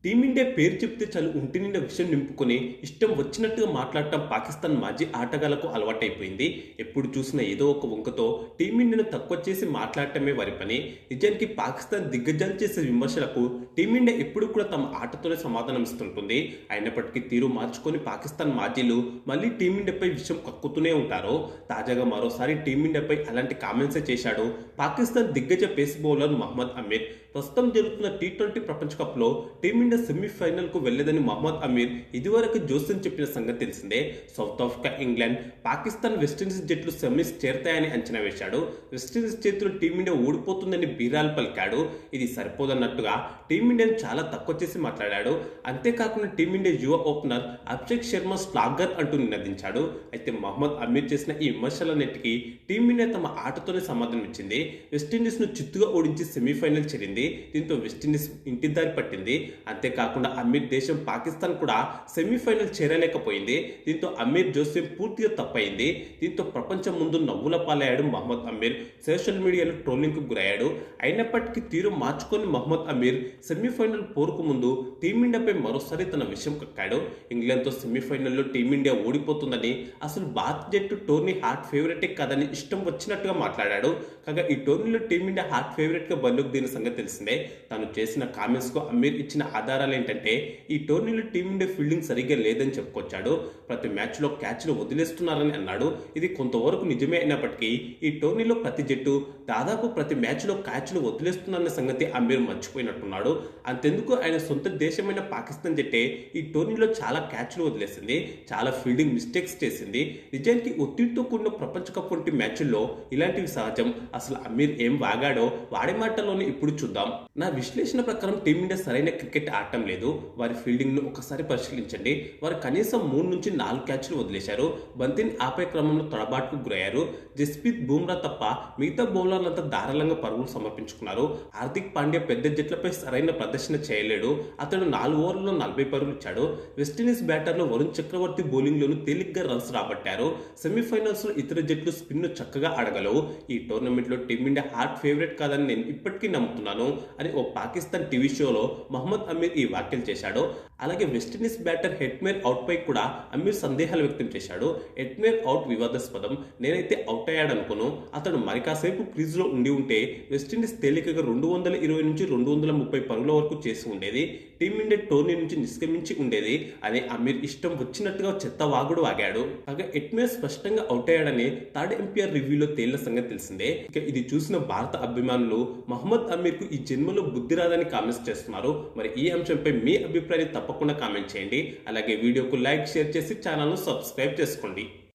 Team India పేరు చెప్తే చాలు ఒంటి నిండా విషయం నింపుకొని ఇష్టం వచ్చినట్టుగా మాట్లాడటం పాకిస్తాన్ మాజీ ఆటగాళ్లకు అలవాటైపోయింది. ఎప్పుడు చూసినా ఏదో ఒక వంకతో టీమిండియాను తక్కువ చేసి మాట్లాడటమే వారి పని. నిజానికి పాకిస్తాన్ దిగ్గజాలు చేసే విమర్శలకు టీమిండియా ఎప్పుడు కూడా తమ ఆటతోనే సమాధానం ఇస్తుంటుంది. అయినప్పటికీ తీరు మార్చుకొని పాకిస్తాన్ మాజీలు మళ్ళీ టీమిండియాపై విషయం కక్కుతూనే ఉంటారు. తాజాగా మరోసారి టీమిండియాపై అలాంటి కామెంట్సే చేశాడు పాకిస్తాన్ దిగ్గజ పేస్ బౌలర్ మహమ్మద్ అమీర్. ప్రస్తుతం జరుగుతున్న టీ20 ప్రపంచ కప్లో టీమిండియా సెమీఫైనల్ కు వెళ్లేదని మహమ్మద్ అమీర్ ఇదివరకు జోస్యం చెప్పిన సంగతి తెలిసిందే. South Africa, England, Pakistan, West Indies జట్లు సెమీస్ చేరతాయని అంచనా వేశాడు. వెస్టిండీస్ చేతిలో టీమిండియా ఓడిపోతుందని బీరాలు పలికాడు. ఇది సరిపోదన్నట్టుగా టీమిండియాను చాలా తక్కువ చేసి మాట్లాడాడు. అంతేకాకుండా టీమిండియా యువ ఓపెనర్ అభిషేక్ శర్మ స్లాగర్ అంటూ నినదించాడు. అయితే మహమ్మద్ అమీర్ చేసిన ఈ విమర్శలన్నిటికీ టీమిండియా తమ ఆటతోనే సమాధానం ఇచ్చింది. వెస్టిండీస్ ను చిత్తుగా ఓడించి సెమీఫైనల్ చేరింది. దీంతో వెస్టిండీస్ ఇంటిదారి పట్టింది. అంతేకాకుండా అమీర్ దేశం పాకిస్తాన్ కూడా సెమీఫైనల్ చేరలేకపోయింది. దీంతో అమీర్ జోస్యం పూర్తిగా తప్పయింది. దీంతో ప్రపంచం ముందు నవ్వుల పాలయ్యాడు మహమ్మద్ అమీర్. సోషల్ మీడియాలో ట్రోలింగ్ కు గురయ్యాడు. అయినప్పటికీ తీరు మార్చుకొని మహమ్మద్ అమీర్ సెమీఫైనల్ పోరుకు ముందు టీమిండియాపై మరోసారి తన విషయం కక్కాడు. ఇంగ్లాండ్తో సెమీఫైనల్లో టీమిండియా ఓడిపోతుందని, అసలు భారత జట్టు టోర్నీ హాట్ ఫేవరెటే కాదని ఇష్టం వచ్చినట్టుగా మాట్లాడాడు. కాగా ఈ టోర్నీలో టీమిండియా హాట్ ఫేవరెట్ గా బరిలోకి దిగిన సంగతి తెలిసిందే. తాను చేసిన కామెంట్స్ కు అమీర్ ఇచ్చిన ఆధారాలు ఏంటంటే ఈ టోర్నీలో టీమిండియా ఫీల్డింగ్ సరిగ్గా లేదని చెప్పుకొచ్చాడు. ప్రతి మ్యాచ్ లో క్యాచ్లు వదిలేస్తున్నారని అన్నాడు. ఇది కొంతవరకు నిజమే అయినప్పటికీ ఈ టోర్నీలో ప్రతి జట్టు దాదాపు ప్రతి మ్యాచ్ లో క్యాచ్లు వదిలేస్తున్నారన్న సంగతి అమీర్ మర్చిపోయినట్టున్నాడు. అంతెందుకు ఆయన సొంత దేశమైన పాకిస్తాన్ జట్టే ఈ టోర్నీలో చాలా క్యాచ్లు వదిలేసింది, చాలా ఫీల్డింగ్ మిస్టేక్స్ చేసింది. నిజానికి ఒత్తిడితో కూడిన ప్రపంచ కప్ వంటి మ్యాచ్ల్లో ఇలాంటివి సహజం. అసలు అమీర్ ఏం వాగాడో వాడి మాటల్లోనే ఇప్పుడు చూద్దాం. నా విశ్లేషణ ప్రకారం టీమిండియా సరైన క్రికెట్ ఆడటం లేదు. వారి ఫీల్డింగ్ ను ఒకసారి పరిశీలించండి. వారు కనీసం 3 నుంచి 4 క్యాచ్లు వదిలేశారు. బంతిని ఆపే క్రమంలో తడబాటుకు గురయ్యారు. జస్ప్రీత్ బుమ్రా తప్ప మిగతా బౌలర్లంతా ధారాళంగా పరుగులు సమర్పించుకున్నారు. హార్దిక్ పాండ్యా పెద్ద జట్లపై సరైన ప్రదర్శన చేయలేడు. అతడు 4 ఓవర్లలో 40 పరుగులు ఇచ్చాడు. వెస్టిండీస్ బ్యాటర్లు వరుణ్ చక్రవర్తి బౌలింగ్ లోను తేలిగ్గా రన్స్ రాబట్టారు. సెమీఫైనల్స్ లో ఇతర జట్లు స్పిన్ చక్కగా ఆడగలవు. ఈ టోర్నమెంట్ లో టీమిండియా హాట్ ఫేవరెట్ కాదని నేను ఇప్పటికీ నమ్ముతున్నాను అని ఓ పాకిస్తాన్ టీవీ షోలో మహమ్మద్ అమీర్ ఈ వ్యాఖ్యలు చేశాడు. అలాగే వెస్టిండీస్ బ్యాటర్ హెట్మేర్ అవుట్ పై కూడా అమీర్ సందేహాలు వ్యక్తం చేశాడు. హెట్మేర్ అవుట్ వివాదాస్పదం. నేనైతే అవుట్ అయ్యాడనుకోను. అతడు మరి కాసేపు క్రీజ్ లో ఉండి ఉంటే వెస్టిండీస్ తేలికగా 220 నుంచి 230 పరుగుల వరకు చేసి ఉండేది. టీమిండియా టోర్నీ నుంచి నిష్క్రమించి ఉండేది అని అమీర్ ఇష్టం వచ్చినట్టుగా చెత్త వాగుడు వాగాడు. కాగా హెట్మేర్ స్పష్టంగా అవుట్ అయ్యాడని థర్డ్ ఎంపీఆర్ రివ్యూలో తేలిన సంగతి తెలిసిందే. ఇక ఇది చూసిన భారత అభిమానులు మహమ్మద్ అమీర్ కు ఈ జన్మలో బుద్ధి రాదని కామెంట్స్ చేస్తున్నారు. మరి ఈ అంశంపై మీ అభిప్రాయం తప్పకుండా కామెంట్ చేయండి. అలాగే వీడియోకు లైక్, షేర్ చేసి ఛానల్ను సబ్స్క్రైబ్ చేసుకోండి.